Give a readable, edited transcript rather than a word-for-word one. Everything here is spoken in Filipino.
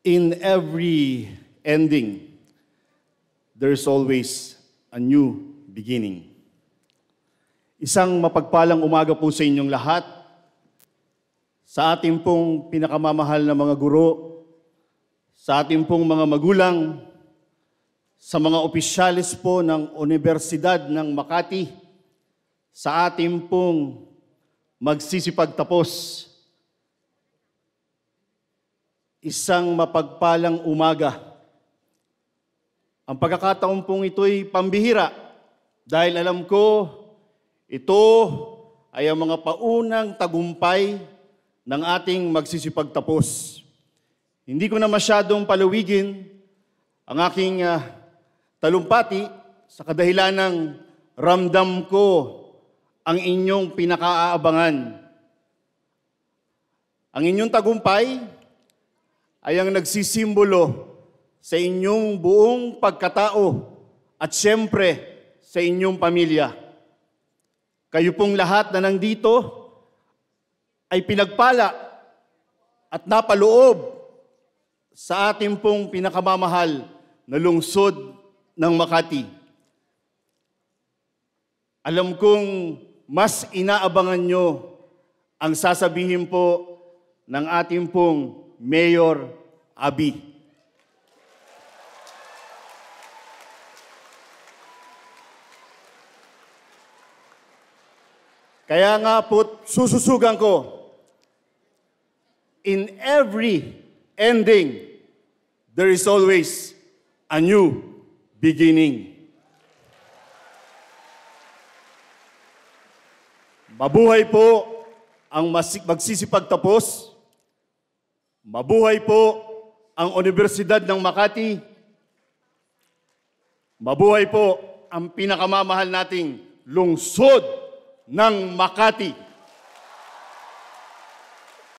In every ending, there's always a new beginning. Isang mapagpalang umaga po sa inyong lahat, sa ating pong pinakamamahal na mga guro, sa ating pong mga magulang, sa mga opisyalis po ng Universidad ng Makati, sa ating pong magsisipagtapos. Isang mapagpalang umaga. Ang pagkakataon pong ito'y pambihira dahil alam ko ito ay ang mga paunang tagumpay ng ating magsisipagtapos. Hindi ko na masyadong palawigin ang aking talumpati sa kadahilan ng ramdam ko ang inyong pinakaaabangan. Ang inyong tagumpay ay ang nagsisimbolo sa inyong buong pagkatao at siyempre sa inyong pamilya. Kayo pong lahat na nandito ay pinagpala at napaloob sa ating pong pinakamamahal na lungsod ng Makati. Alam kong mas inaabangan nyo ang sasabihin po ng ating pong Mayor Abi. Kaya nga po, sususugan ko, in every ending, there is always a new beginning. Mabuhay po ang magsisipagtapos. Mabuhay po ang Universidad ng Makati. Mabuhay po ang pinakamamahal nating lungsod ng Makati.